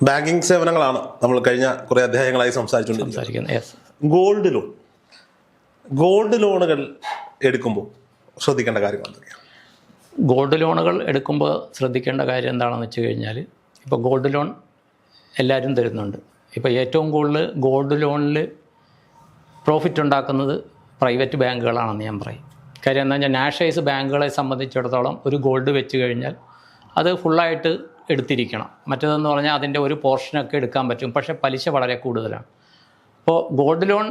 Banking സേവനങ്ങളാണ് നമ്മൾ കഴിഞ്ഞ കുറേ അധ്യായങ്ങളായി സംസാരിച്ചുകൊണ്ടിരിക്കുന്നത്. ഗോൾഡ് ലോണുകൾ എടുക്കുമ്പോൾ ശ്രദ്ധിക്കേണ്ട കാര്യങ്ങൾ എന്തൊക്കെയാണ്? ഗോൾഡ് ലോണുകൾ എടുക്കുമ്പോൾ ശ്രദ്ധിക്കേണ്ട കാര്യം എന്താണെന്ന് വെച്ച് കഴിഞ്ഞാൽ, ഇപ്പോൾ ഗോൾഡ് ലോൺ എല്ലാവരും തരുന്നുണ്ട്. ഇപ്പോൾ ഏറ്റവും കൂടുതൽ ഗോൾഡ് ലോണിൽ പ്രോഫിറ്റ് ഉണ്ടാക്കുന്നത് പ്രൈവറ്റ് ബാങ്കുകളാണെന്ന് ഞാൻ പറയും. കാര്യം എന്താ വെച്ചാൽ, നാഷണലൈസ് ബാങ്കുകളെ സംബന്ധിച്ചിടത്തോളം ഒരു ഗോൾഡ് വെച്ച് കഴിഞ്ഞാൽ അത് ഫുള്ളായിട്ട് എടുത്തിരിക്കണം. മറ്റേതെന്ന് പറഞ്ഞാൽ അതിൻ്റെ ഒരു പോർഷനൊക്കെ എടുക്കാൻ പറ്റും, പക്ഷേ പലിശ വളരെ കൂടുതലാണ്. അപ്പോൾ ഗോൾഡ് ലോൺ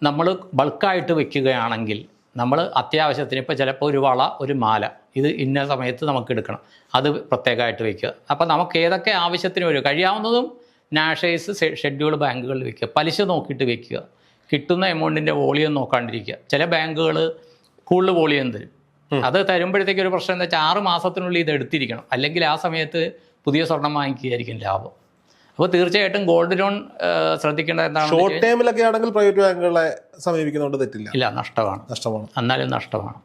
നമ്മൾ ബൾക്കായിട്ട് വെക്കുകയാണെങ്കിൽ നമ്മൾ അത്യാവശ്യത്തിന് ഇപ്പോൾ ചിലപ്പോൾ ഒരു വള, ഒരു മാല, ഇത് ഇന്ന സമയത്ത് നമുക്ക് എടുക്കണം, അത് പ്രത്യേകമായിട്ട് വെക്കുക. അപ്പോൾ നമുക്ക് ഏതൊക്കെ ആവശ്യത്തിന് വരും കഴിയാവുന്നതും നാഷണലൈസ് ഷെഡ്യൂൾ ബാങ്കുകളിൽ വെക്കുക. പലിശ നോക്കിയിട്ട് വെക്കുക. കിട്ടുന്ന എമൗണ്ടിൻ്റെ വോളിയം നോക്കാണ്ടിരിക്കുക. ചില ബാങ്കുകൾ കൂടുതൽ വോളിയം തരും. അത് തരുമ്പോഴത്തേക്ക് ഒരു പ്രശ്നം എന്താ വെച്ചാൽ 6 മാസത്തിനുള്ളിൽ ഇത് എടുത്തിരിക്കണം, അല്ലെങ്കിൽ ആ സമയത്ത് പുതിയ സ്വർണം വാങ്ങിക്കുകയായിരിക്കും ലാഭം. അപ്പോൾ തീർച്ചയായിട്ടും ഗോൾഡ് ലോൺ ശ്രദ്ധിക്കേണ്ടത് എന്താണ്? ഷോർട്ട് ടൈമിലൊക്കെ ആണെങ്കിൽ പ്രൈവറ്റ് ബാങ്കുകളെ സമീപിക്കുന്നതുകൊണ്ട് തെറ്റില്ല. ഇല്ല, നഷ്ടമാണ്. എന്നാലും നഷ്ടമാണ്.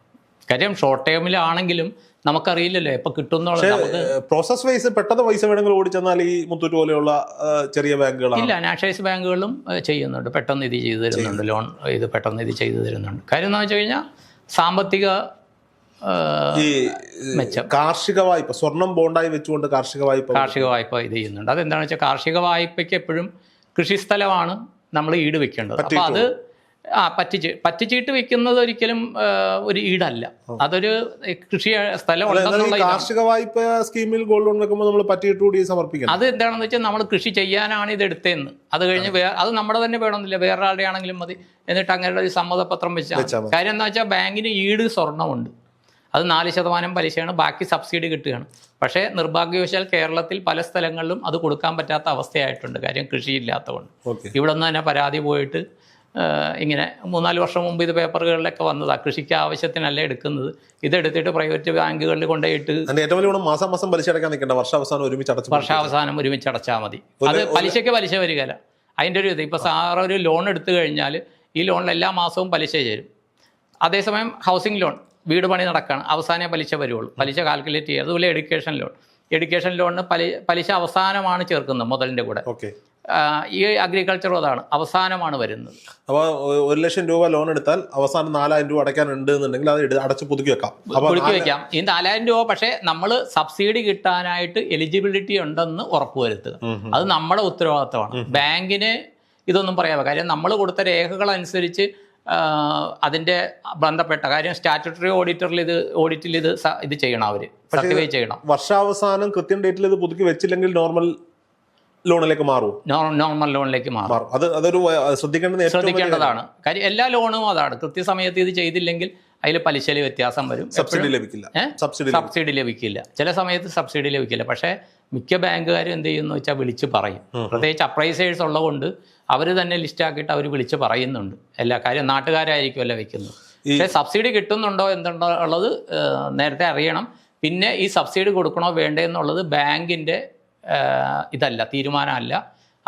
കാര്യം ഷോർട്ട് ടൈമിലാണെങ്കിലും നമുക്കറിയില്ലല്ലോ എപ്പോൾ കിട്ടുന്നുള്ള. പ്രോസസ് വൈസ് പെട്ടെന്ന് പൈസ വേണമെങ്കിൽ ഓടിച്ചെന്നാൽ ഈ മുത്തൂറ്റ് പോലെയുള്ള ചെറിയ ബാങ്കുകൾ ഇല്ല, നാഷണലൈസ് ബാങ്കുകളും ചെയ്യുന്നുണ്ട്. പെട്ടെന്ന് ഇത് ചെയ്തു തരുന്നുണ്ട്. ലോൺ ഇത് പെട്ടെന്ന് ഇത് ചെയ്തു തരുന്നുണ്ട്. കാര്യം എന്ന് വെച്ച് കഴിഞ്ഞാൽ സാമ്പത്തിക ഈ കാർഷിക വായ്പ, സ്വർണം ബോണ്ടായി വെച്ചുകൊണ്ട് കാർഷിക വായ്പ ഇത് ചെയ്യുന്നുണ്ട്. അതെന്താണെന്ന് വെച്ചാൽ, കാർഷിക വായ്പയ്ക്ക് എപ്പോഴും കൃഷിസ്ഥലമാണ് നമ്മൾ ഈട് വെക്കേണ്ടത്. അപ്പോൾ അത് പറ്റിച്ചീട്ട് വെക്കുന്നത് ഒരിക്കലും ഒരു ഈടല്ല, അതൊരു കൃഷി സ്ഥലം. കാർഷിക വായ്പ സ്കീമിൽ ഗോൾഡ് ലോൺ വെക്കുമ്പോൾ നമ്മൾ പറ്റിയിട്ട് കൂടി സമർപ്പിക്കണം. അത് എന്താണെന്ന് വെച്ചാൽ, നമ്മൾ കൃഷി ചെയ്യാനാണ് ഇത് എടുത്തതെന്ന്, അത് കഴിഞ്ഞ് അത് നമ്മുടെ തന്നെ വേണമെന്നില്ല, വേറെ ആളുടെ ആണെങ്കിലും മതി. എന്നിട്ട് അങ്ങനെ ഒരു സമ്മതപത്രം വെച്ചാൽ. കാര്യം എന്താ വെച്ചാൽ, ബാങ്കിന് ഈട് സ്വർണ്ണമുണ്ട്, അത് 4% പലിശയാണ്, ബാക്കി സബ്സിഡി കിട്ടുകയാണ്. പക്ഷേ നിർഭാഗ്യവശാൽ കേരളത്തിൽ പല സ്ഥലങ്ങളിലും അത് കൊടുക്കാൻ പറ്റാത്ത അവസ്ഥയായിട്ടുണ്ട്. കാര്യം കൃഷിയില്ലാത്തതുകൊണ്ട്. ഇവിടെ നിന്ന് തന്നെ പരാതി പോയിട്ട് ഇങ്ങനെ 3-4 വർഷം മുമ്പ് ഇത് പേപ്പറുകളിലൊക്കെ വന്നതാണ്. കൃഷിക്ക് ആവശ്യത്തിനല്ല എടുക്കുന്നത്, ഇതെടുത്തിട്ട് പ്രൈവറ്റ് ബാങ്കുകളിൽ കൊണ്ടുപോയിട്ട് മാസം പലിശ അടയ്ക്കാൻ നിൽക്കേണ്ട, വർഷാവസാനം ഒരുമിച്ച് അടച്ചാൽ മതി. അത് പലിശയ്ക്ക് പലിശ വരികയില്ല. അതിൻ്റെ ഒരു ഇത് ഇപ്പോൾ സാറൊരു ലോൺ എടുത്തു കഴിഞ്ഞാൽ ഈ ലോണിൽ എല്ലാ മാസവും പലിശ ചേരും. അതേസമയം ഹൗസിംഗ് ലോൺ, വീട് പണി നടക്കുകയാണ്, അവസാനമേ പലിശ വരുള്ളൂ. പലിശ കാൽക്കുലേറ്റ് ചെയ്യുക. അതുപോലെ എഡ്യൂക്കേഷൻ ലോണിന് പലിശ അവസാനമാണ് ചേർക്കുന്നത് മുതലിൻ്റെ കൂടെ. ഈ അഗ്രികൾച്ചറും അതാണ്, അവസാനമാണ് വരുന്നത്. അപ്പോൾ 1 ലക്ഷം രൂപ ലോൺ എടുത്താൽ അവസാനം 4000 രൂപ അടയ്ക്കാനുണ്ട് എന്നുണ്ടെങ്കിൽ അത് അടച്ച് പുതുക്കി വെക്കാം. ഈ 4000 രൂപ പക്ഷേ നമ്മൾ സബ്സിഡി കിട്ടാനായിട്ട് എലിജിബിലിറ്റി ഉണ്ടെന്ന് ഉറപ്പുവരുത്തുക. അത് നമ്മുടെ ഉത്തരവാദിത്തമാണ്. ബാങ്കിന് ഇതൊന്നും പറയാമോ? കാര്യം നമ്മൾ കൊടുത്ത രേഖകൾ അനുസരിച്ച് അതിൻ്റെ ബന്ധപ്പെട്ട കാര്യം സ്റ്റാറ്റ്യൂട്ടറി ഓഡിറ്റിൽ ഇത് ചെയ്യണം, അവർ സർട്ടിഫൈ ചെയ്യണം. വർഷാവസാനം കൃത്യം ഡേറ്റിൽ ഇത് പുതുക്കി വെച്ചില്ലെങ്കിൽ നോർമൽ ലോണിലേക്ക് മാറും. നോർമൽ ലോണിലേക്ക് മാറും. അതൊരു ശ്രദ്ധിക്കേണ്ടതാണ്. കാര്യം എല്ലാ ലോണും അതാണ്, കൃത്യസമയത്ത് ഇത് ചെയ്തില്ലെങ്കിൽ അതിൽ പലിശയിൽ വ്യത്യാസം വരും. സബ്സിഡി ലഭിക്കില്ല. ചില സമയത്ത് സബ്സിഡി ലഭിക്കില്ല. പക്ഷേ മിക്ക ബാങ്കുകാരും എന്ത് ചെയ്യുന്നു വെച്ചാൽ വിളിച്ച് പറയും. പ്രത്യേകിച്ച് അപ്രൈസേഴ്സ് ഉള്ളതുകൊണ്ട് അവർ തന്നെ ലിസ്റ്റാക്കിയിട്ട് അവർ വിളിച്ച് പറയുന്നുണ്ട്. എല്ലാ കാര്യം നാട്ടുകാരായിരിക്കുമല്ലോ വെക്കുന്നത്. പക്ഷേ സബ്സിഡി കിട്ടുന്നുണ്ടോ എന്തുണ്ടോ ഉള്ളത് നേരത്തെ അറിയണം. പിന്നെ ഈ സബ്സിഡി കൊടുക്കണോ വേണ്ടേ എന്നുള്ളത് ബാങ്കിൻ്റെ ഇതല്ല, തീരുമാനമല്ല.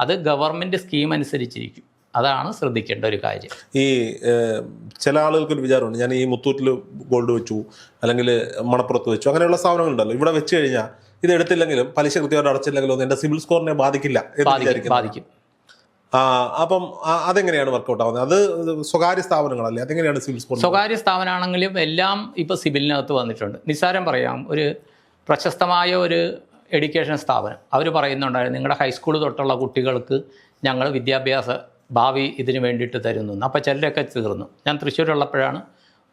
അത് ഗവൺമെൻറ് സ്കീം അനുസരിച്ചിരിക്കും. അതാണ് ശ്രദ്ധിക്കേണ്ട ഒരു കാര്യം. ഈ ചില ആളുകൾക്കൊരു വിചാരമുണ്ട്, ഞാൻ ഈ മുത്തൂറ്റിൽ ഗോൾഡ് വെച്ചു, അല്ലെങ്കിൽ മണപ്പുറത്ത് വെച്ചു, അങ്ങനെയുള്ള സ്ഥാപനങ്ങളുണ്ടല്ലോ, ഇവിടെ വെച്ച് കഴിഞ്ഞാൽ ഇത് എടുത്തില്ലെങ്കിലും പലിശ കൃത്യമായിട്ട് അടച്ചില്ലെങ്കിലും എൻ്റെ സിബിൽ സ്കോറിനെ ബാധിക്കില്ല. ബാധിക്കും. അപ്പം അതെങ്ങനെയാണ് വർക്കൗട്ട് ആവുന്നത്? അത് സ്വകാര്യ സ്ഥാപനങ്ങളല്ലേ, അതെങ്ങനെയാണ് സിബിൽ സ്കോർ? സ്വകാര്യ സ്ഥാപനമാണെങ്കിലും എല്ലാം ഇപ്പോൾ സിബിലിനകത്ത് വന്നിട്ടുണ്ട്. നിസ്സാരം പറയാം, ഒരു പ്രശസ്തമായ ഒരു എഡ്യൂക്കേഷൻ സ്ഥാപനം അവർ പറയുന്നുണ്ടായിരുന്നു, നിങ്ങളുടെ ഹൈസ്കൂൾ തൊട്ടുള്ള കുട്ടികൾക്ക് ഞങ്ങൾ വിദ്യാഭ്യാസ ഭാവി ഇതിന് വേണ്ടിയിട്ട് തരുന്നു. അപ്പോൾ ചിലരൊക്കെ തീർന്നു. ഞാൻ തൃശ്ശൂരുള്ളപ്പോഴാണ്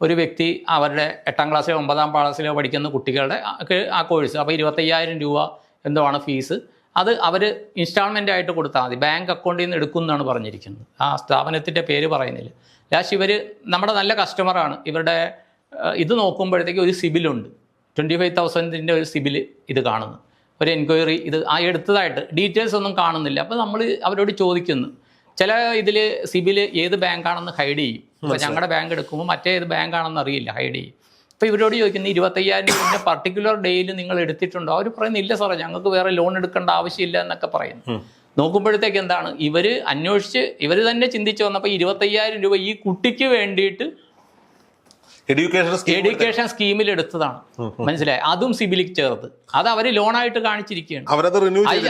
ഒരു വ്യക്തി അവരുടെ 8ാം ക്ലാസ്സിലോ 9ാം ക്ലാസ്സിലോ പഠിക്കുന്ന കുട്ടികളുടെ ആ കോഴ്സ്, അപ്പോൾ 25,000 രൂപ എന്തോ ആണ് ഫീസ്. അത് അവർ ഇൻസ്റ്റാൾമെൻ്റ് ആയിട്ട് കൊടുത്താൽ മതി, ബാങ്ക് അക്കൗണ്ടിൽ നിന്ന് എടുക്കും എന്നാണ് പറഞ്ഞിരിക്കുന്നത്. ആ സ്ഥാപനത്തിൻ്റെ പേര് പറയുന്നില്ല. ലാസ്റ്റ് ഇവർ നമ്മുടെ നല്ല കസ്റ്റമറാണ്. ഇവരുടെ ഇത് നോക്കുമ്പോഴത്തേക്ക് ഒരു സിബിലുണ്ട്, 25,000 ഒരു സിബിൽ ഇത് കാണുന്നു. ഒരു എൻക്വയറി ഇത് എടുത്തതായിട്ട് ഡീറ്റെയിൽസ് ഒന്നും കാണുന്നില്ല. അപ്പോൾ നമ്മൾ അവരോട് ചോദിക്കുന്നു, ചില ഇതിൽ സിബിൽ ഏത് ബാങ്കാണെന്ന് ഹൈഡ് ചെയ്യും. ഇപ്പോൾ ഞങ്ങളുടെ ബാങ്ക് എടുക്കുമ്പോൾ മറ്റേ ഏത് ബാങ്കാണെന്ന് അറിയില്ല, ഹൈഡ് ചെയ്യും. അപ്പോൾ ഇവരോട് ചോദിക്കുന്നത് 25,000 രൂപ പർട്ടിക്കുലർ ഡേയിൽ നിങ്ങൾ എടുത്തിട്ടുണ്ടോ? അവർ പറയുന്നത് ഇല്ല സാറേ, ഞങ്ങൾക്ക് വേറെ ലോൺ എടുക്കേണ്ട ആവശ്യമില്ല എന്നൊക്കെ പറയുന്നു. നോക്കുമ്പോഴത്തേക്ക് എന്താണ്, ഇവർ അന്വേഷിച്ച് ഇവർ തന്നെ ചിന്തിച്ച് വന്നപ്പോൾ 25,000 രൂപ ഈ കുട്ടിക്ക് വേണ്ടിയിട്ട് എഡ്യൂക്കേഷൻ സ്കീമിൽ എടുത്തതാണ്. മനസ്സിലായി? അതും സിബിലിക്ക് ചേർത്ത് അത് അവർ ലോണായിട്ട് കാണിച്ചിരിക്കുകയാണ്.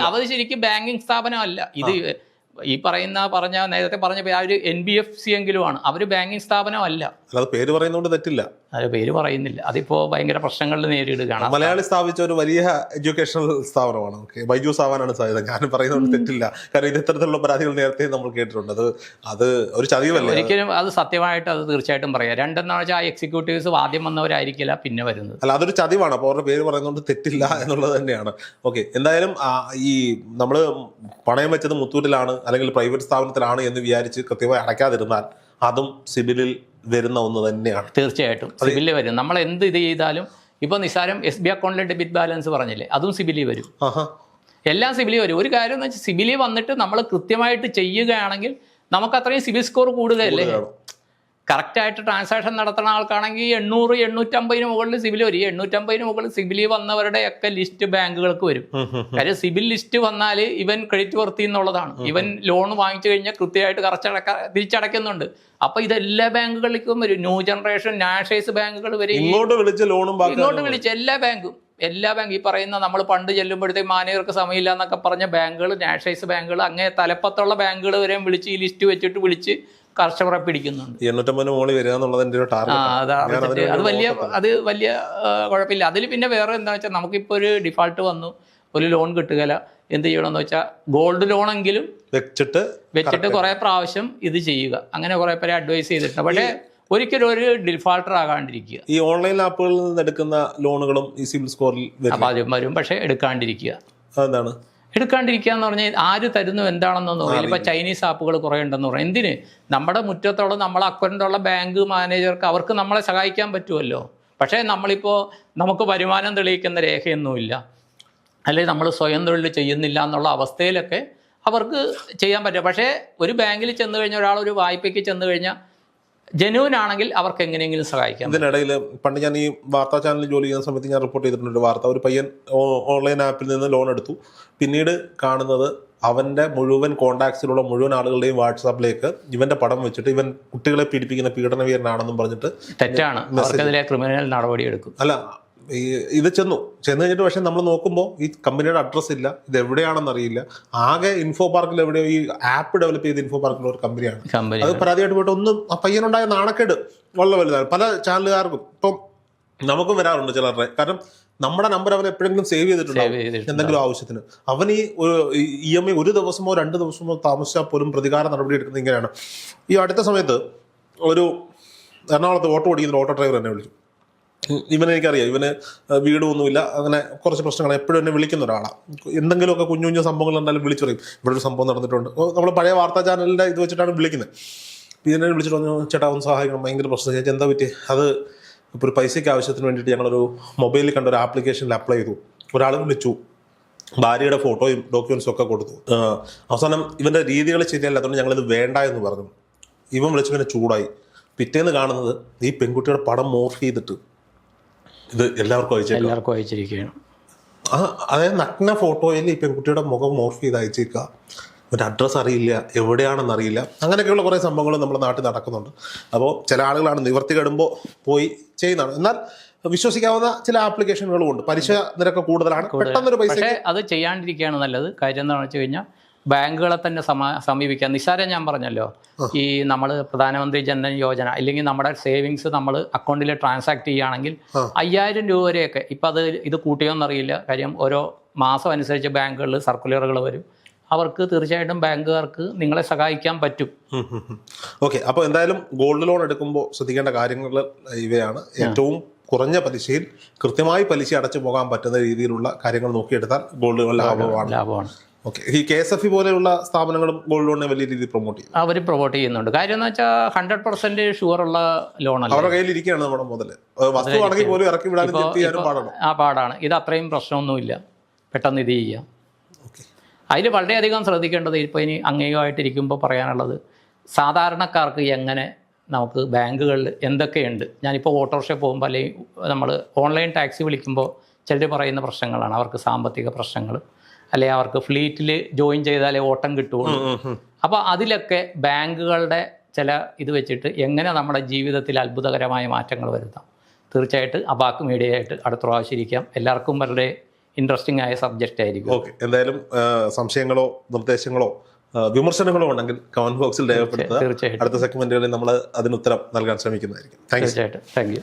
അവർ ശരിക്കും ബാങ്കിങ് സ്ഥാപനമല്ല ഇത്. ഈ നേരത്തെ പറഞ്ഞ ആ ഒരു NBFC എങ്കിലും ആണ്. അവർ ബാങ്കിങ് സ്ഥാപനമല്ല. പേര് പറയുന്നതുകൊണ്ട് തെറ്റില്ല. അത് പേര് പറയുന്നില്ല. അതിപ്പോ ഭയങ്കര പ്രശ്നങ്ങളിൽ നേരിടുകയാണ്. മലയാളി സ്ഥാപിച്ച ഒരു വലിയ എഡ്യൂക്കേഷണൽ സ്ഥാപനമാണ്. ബൈജൂസ് ആവാനാണ് സാധ്യത. ഞാൻ പറയുന്നതുകൊണ്ട് തെറ്റില്ല. കാരണം ഇത് ഇത്തരത്തിലുള്ള പരാതികൾ നേരത്തെ നമ്മൾ കേട്ടിട്ടുണ്ട്. അത് ഒരു ചതിവല്ല. ഒരിക്കലും അത് സത്യമായിട്ട് അത് തീർച്ചയായിട്ടും പറയാം. രണ്ടെന്ന് വെച്ചാൽ ആ എക്സിക്യൂട്ടീവ്സ് ആദ്യം വന്നവരായിരിക്കില്ല പിന്നെ വരുന്നത്. അല്ല, അതൊരു ചതിവാണ്. അപ്പോൾ അവരുടെ പേര് പറയുന്നതുകൊണ്ട് തെറ്റില്ല എന്നുള്ളത് തന്നെയാണ്. ഓക്കെ, എന്തായാലും ഈ നമ്മൾ പണയം വെച്ചത് മുത്തൂറ്റിലാണ് അല്ലെങ്കിൽ പ്രൈവറ്റ് സ്ഥാപനത്തിലാണ് എന്ന് വിചാരിച്ച് കൃത്യമായി അടയ്ക്കാതിരുന്നാൽ അതും സിബിലിൽ വരുന്ന ഒന്ന് തന്നെയാണ്. തീർച്ചയായിട്ടും സിബിലിൽ വരും. നമ്മൾ എന്ത് ഇത് ചെയ്താലും ഇപ്പോൾ നിസ്സാരം SB അക്കൗണ്ടിലെ ഡെബിറ്റ് ബാലൻസ് പറഞ്ഞില്ലേ, അതും സിബിലിൽ വരും. എല്ലാം സിബിലിൽ വരും. ഒരു കാര്യം എന്ന് വെച്ചാൽ സിബിലിൽ വന്നിട്ട് നമ്മൾ കൃത്യമായിട്ട് ചെയ്യുകയാണെങ്കിൽ നമുക്ക് അത്രയും സിബിൽ സ്കോർ കൂടുതലല്ലേ. കറക്റ്റായിട്ട് ട്രാൻസാക്ഷൻ നടത്തുന്ന ആൾക്കാണെങ്കിൽ 800, 850 മുകളിൽ സിബിൽ വരും. 850 മുകളിൽ സിബിലിൽ വന്നവരുടെയൊക്കെ ലിസ്റ്റ് ബാങ്കുകൾക്ക് വരും. കാര്യം സിബിൽ ലിസ്റ്റ് വന്നാൽ ഇവൻ ക്രെഡിറ്റ് വർത്തി എന്നുള്ളതാണ്. ഇവൻ ലോൺ വാങ്ങിച്ചു കഴിഞ്ഞാൽ കൃത്യമായിട്ട് തിരിച്ചടയ്ക്കുന്നുണ്ട്. അപ്പൊ ഇതെല്ലാ ബാങ്കുകളിലേക്കും വരും. ന്യൂ ജനറേഷൻ നാഷണലൈസ് ബാങ്കുകൾ വരും. ഇങ്ങോട്ട് വിളിച്ച് എല്ലാ ബാങ്കും ഈ പറയുന്ന നമ്മൾ പണ്ട് ചെല്ലുമ്പോഴത്തേക്ക് മാനേജർക്ക് സമയമില്ല എന്നൊക്കെ പറഞ്ഞ ബാങ്കുകൾ, നാഷണലൈസ് ബാങ്കുകൾ, അങ്ങനെ തലപ്പത്തുള്ള ബാങ്കുകൾ വരെയും വിളിച്ച് ഈ ലിസ്റ്റ് വെച്ചിട്ട് വിളിച്ച് കർഷകരെ പിടിക്കുന്നുണ്ട്. 850 വരിക എന്നുള്ളത് അത് വലിയ കുഴപ്പമില്ല. അതിൽ പിന്നെ വേറെ എന്താ വെച്ചാൽ നമുക്കിപ്പോൾ ഒരു ഡിഫാൾട്ട് വന്നു, ഒരു ലോൺ കിട്ടുകയില്ല. എന്ത് ചെയ്യണമെന്ന് വെച്ചാൽ ഗോൾഡ് ലോണെങ്കിലും വെച്ചിട്ട് കുറെ പ്രാവശ്യം ഇത് ചെയ്യുക. അങ്ങനെ കുറെ പേരെ അഡ്വൈസ് ചെയ്തിട്ടുണ്ട്. പക്ഷേ ഒരിക്കലും ഒരു ഡിഫാൾട്ടർ ആകാണ്ടിരിക്കുക. ഈ ഓൺലൈൻ ആപ്പുകളിൽ നിന്ന് എടുക്കുന്ന ലോണുകളും ഈ സിബിൽ സ്കോറിൽ വരും. പക്ഷേ എടുക്കാണ്ടിരിക്കുക. എന്താണ് എടുക്കാണ്ടിരിക്കുക എന്ന് പറഞ്ഞാൽ ആര് തരുന്നു എന്താണെന്നൊന്നും അറിയില്ല. ഇപ്പോൾ ചൈനീസ് ആപ്പുകൾ കുറേ ഉണ്ടെന്ന് പറയും. എന്തിന്? നമ്മുടെ മുറ്റത്തോളം നമ്മളെ അക്കൗണ്ടുള്ള ബാങ്ക് മാനേജർക്ക് അവർക്ക് നമ്മളെ സഹായിക്കാൻ പറ്റുമല്ലോ. പക്ഷേ നമ്മളിപ്പോൾ നമുക്ക് വരുമാനം തെളിയിക്കുന്ന രേഖയൊന്നുമില്ല, അല്ലെങ്കിൽ നമ്മൾ സ്വയം തൊഴിൽ ചെയ്യുന്നില്ല എന്നുള്ള അവസ്ഥയിലൊക്കെ അവർക്ക് ചെയ്യാൻ പറ്റും. പക്ഷേ ഒരു ബാങ്കിൽ ചെന്ന് കഴിഞ്ഞാൽ, ഒരാളൊരു വായ്പയ്ക്ക് ചെന്ന് കഴിഞ്ഞാൽ ജെന്യൂൻ ആണെങ്കിൽ അവർക്ക് എങ്ങനെയെങ്കിലും സഹായിക്കാം. ഇതിനിടയിൽ പണ്ട് ഞാൻ ഈ വാർത്താ ചാനലിൽ ജോലി ചെയ്യുന്ന സമയത്ത് ഞാൻ റിപ്പോർട്ട് ചെയ്തിട്ടുണ്ട് വാർത്ത. ഒരു പയ്യൻ ഓൺലൈൻ ആപ്പിൽ നിന്ന് ലോൺ എടുത്തു. പിന്നീട് കാണുന്നത് അവൻ്റെ മുഴുവൻ കോൺടാക്ട്സിലുള്ള മുഴുവൻ ആളുകളുടെയും വാട്സാപ്പിലേക്ക് ഇവൻ്റെ പടം വെച്ചിട്ട് ഇവൻ കുട്ടികളെ പീഡിപ്പിക്കുന്ന പീഡനവീരനാണെന്നും പറഞ്ഞിട്ട് തെറ്റാണ്, ക്രിമിനൽ നടപടി എടുക്കും. അല്ല, ഇത് ചെന്നു കഴിഞ്ഞിട്ട് പക്ഷെ നമ്മൾ നോക്കുമ്പോൾ ഈ കമ്പനിയുടെ അഡ്രസ്സ് ഇല്ല, ഇത് എവിടെയാണെന്ന് അറിയില്ല. ആകെ ഇൻഫോ പാർക്കിൽ എവിടെയോ ഈ ആപ്പ് ഡെവലപ്പ് ചെയ്ത് ഇൻഫോ പാർക്കിലുള്ള ഒരു കമ്പനിയാണ്. അത് പരാതിയായിട്ട് പോയിട്ട് ഒന്നും ആ പയ്യനുണ്ടായ നാണക്കേട് വളരെ വലുതാണ്. പല ചാനലുകാർക്കും ഇപ്പം നമുക്കും വരാറുണ്ട് ചിലരുടെ. കാരണം നമ്മുടെ നമ്പർ അവൻ എപ്പോഴെങ്കിലും സേവ് ചെയ്തിട്ടുണ്ടാവും എന്തെങ്കിലും ആവശ്യത്തിന്. അവൻ ഈ EMI 1 ദിവസമോ 2 ദിവസമോ താമസിച്ചാൽ പോലും പ്രതികാര നടപടി എടുക്കുന്നത് ഇങ്ങനെയാണ്. ഈ അടുത്ത സമയത്ത് ഒരു എറണാകുളത്ത് ഓട്ടോ ഓടിക്കുന്ന ഓട്ടോ ഡ്രൈവർ എന്നെ വിളിച്ചു. എനിക്കറിയാം, ഇവന് വീടൊന്നുമില്ല, അങ്ങനെ കുറച്ച് പ്രശ്നങ്ങൾ. എപ്പോഴും എന്നെ വിളിക്കുന്ന ഒരാളാണ്. എന്തെങ്കിലുമൊക്കെ കുഞ്ഞു കുഞ്ഞു സംഭവങ്ങൾ എന്തായാലും വിളിച്ചു പറയും, ഇവിടെ ഒരു സംഭവം നടന്നിട്ടുണ്ട്. നമ്മൾ പഴയ വാർത്താ ചാനലിൻ്റെ ഇത് വെച്ചിട്ടാണ് വിളിക്കുന്നത്. ഇതിനെ വിളിച്ചിട്ട് പറഞ്ഞു, ചേട്ടാ ഒന്ന് സഹായിക്കണം, ഭയങ്കര പ്രശ്നം. ചേച്ചി എന്താ പറ്റി? അത് ഇപ്പോൾ ഒരു പൈസയ്ക്ക് ആവശ്യത്തിന് വേണ്ടിയിട്ട് ഞങ്ങളൊരു മൊബൈലിൽ കണ്ട ഒരു ആപ്ലിക്കേഷനിൽ അപ്ലൈ ചെയ്തു. ഒരാൾ വിളിച്ചു, ഭാര്യയുടെ ഫോട്ടോയും ഡോക്യുമെൻസും ഒക്കെ കൊടുത്തു. അവസാനം ഇവൻ്റെ രീതികൾ ശരിയല്ല, അതുകൊണ്ട് ഞങ്ങളിത് വേണ്ട എന്ന് പറഞ്ഞു. ഇവൻ വിളിച്ച് പിന്നെ ചൂടായി. പിറ്റേന്ന് കാണുന്നത് ഈ പെൺകുട്ടിയുടെ പടം മോർഫ് ചെയ്തിട്ട് ഇത് എല്ലാവർക്കും അയച്ചിരിക്കുകയാണ്. അതായത് നഗ്ന ഫോട്ടോയിൽ ഈ പെൺകുട്ടിയുടെ മുഖം മോർഫ് ചെയ്ത് അയച്ചേക്കുക. ഒരു അഡ്രസ്സ് അറിയില്ല, എവിടെയാണെന്ന് അറിയില്ല. അങ്ങനെയൊക്കെയുള്ള കുറേ സംഭവങ്ങൾ നമ്മുടെ നാട്ടിൽ നടക്കുന്നുണ്ട്. അപ്പോൾ ചില ആളുകളാണ് നിവർത്തി കെടുമ്പോൾ പോയി ചെയ്യുന്നതാണ്. എന്നാൽ വിശ്വസിക്കാവുന്ന ചില ആപ്ലിക്കേഷനുകളും ഉണ്ട്. പലിശ നിരക്ക് കൂടുതലാണ്, പെട്ടെന്നൊരു പൈസ. അത് ചെയ്യാണ്ടിരിക്കുകയാണ് നല്ലത്. കാര്യം എന്താണെന്ന് വെച്ച് കഴിഞ്ഞാൽ ബാങ്കുകളെ തന്നെ സമീപിക്കുക. നിസ്സാരം ഞാൻ പറഞ്ഞല്ലോ, ഈ നമ്മൾ പ്രധാനമന്ത്രി ജൻധൻ യോജന അല്ലെങ്കിൽ നമ്മുടെ സേവിങ്സ് നമ്മൾ അക്കൗണ്ടിൽ ട്രാൻസാക്ട് ചെയ്യുകയാണെങ്കിൽ 5000 രൂപ വരെയൊക്കെ, ഇപ്പം ഇത് കൂട്ടിയോന്നറിയില്ല. കാര്യം ഓരോ മാസം അനുസരിച്ച് ബാങ്കുകളിൽ സർക്കുലറുകൾ വരും. അവർക്ക് തീർച്ചയായിട്ടും ബാങ്കുകാർക്ക് നിങ്ങളെ സഹായിക്കാൻ പറ്റും. ഓക്കെ, അപ്പോൾ എന്തായാലും ഗോൾഡ് ലോൺ എടുക്കുമ്പോൾ ശ്രദ്ധിക്കേണ്ട കാര്യങ്ങൾ ഇവയാണ്. ഏറ്റവും കുറഞ്ഞ പലിശയിൽ കൃത്യമായി പലിശ അടച്ചു പോകാൻ പറ്റുന്ന രീതിയിലുള്ള കാര്യങ്ങൾ നോക്കിയെടുത്താൽ ഗോൾഡ് ലോൺ ലാഭമാണ്. ഓക്കെ, ഈ KSFE പോലെയുള്ള സ്ഥാപനങ്ങളും ഗോൾഡ് ലോണിനെ വലിയ രീതിയിൽ പ്രൊമോട്ട് ചെയ്യും. അവർ പ്രൊമോട്ട് ചെയ്യുന്നുണ്ട്. കാര്യം എന്ന് വെച്ചാൽ 100% ഷുവറുള്ള ലോണല്ല, അവരുടെ കയ്യിൽ ഇരിക്കുകയാണ് നമ്മുടെ മുതൽ. വസ്തുവാണെങ്കിൽ പോലും ഇറക്കി വിടാനും പാടാണ്. ഇത് അത്രയും പ്രശ്നമൊന്നുമില്ല, പെട്ടെന്ന് ഇത് ചെയ്യാം. അതിൽ വളരെയധികം ശ്രദ്ധിക്കേണ്ടത് ഇപ്പോൾ ഇനി അങ്ങേയമായിട്ടിരിക്കുമ്പോൾ പറയാനുള്ളത്, സാധാരണക്കാർക്ക് എങ്ങനെ നമുക്ക് ബാങ്കുകളിൽ എന്തൊക്കെയുണ്ട്. ഞാനിപ്പോൾ ഓട്ടോറിക്ഷ പോകുമ്പോൾ അല്ലെങ്കിൽ നമ്മൾ ഓൺലൈൻ ടാക്സി വിളിക്കുമ്പോൾ ചിലർ പറയുന്ന പ്രശ്നങ്ങളാണ്. അവർക്ക് സാമ്പത്തിക പ്രശ്നങ്ങൾ, അല്ലെങ്കിൽ അവർക്ക് ഫ്ലീറ്റിൽ ജോയിൻ ചെയ്താലേ ഓട്ടം കിട്ടുകയുള്ളൂ. അപ്പോൾ അതിലൊക്കെ ബാങ്കുകളുടെ ചില ഇത് വെച്ചിട്ട് എങ്ങനെ നമ്മുടെ ജീവിതത്തിൽ അത്ഭുതകരമായ മാറ്റങ്ങൾ വരുത്താം. തീർച്ചയായിട്ടും അബാക്ക് മീഡിയയായിട്ട് അടുത്ത പ്രാവശ്യം ഇരിക്കാം. എല്ലാവർക്കും വളരെ ഇൻട്രസ്റ്റിംഗ് ആയ സബ്ജക്റ്റ് ആയിരിക്കും. ഓക്കെ, എന്തായാലും സംശയങ്ങളോ നിർദ്ദേശങ്ങളോ വിമർശനങ്ങളോ ഉണ്ടെങ്കിൽ കമന്റ് ബോക്സിൽ രേഖപ്പെടുത്തുക. തീർച്ചയായിട്ടും അടുത്ത സെഗ്മെന്റുകളിൽ നമ്മൾ അതിന് ഉത്തരം നൽകാൻ ശ്രമിക്കുന്നതായിരിക്കും. തീർച്ചയായിട്ടും. Thank you.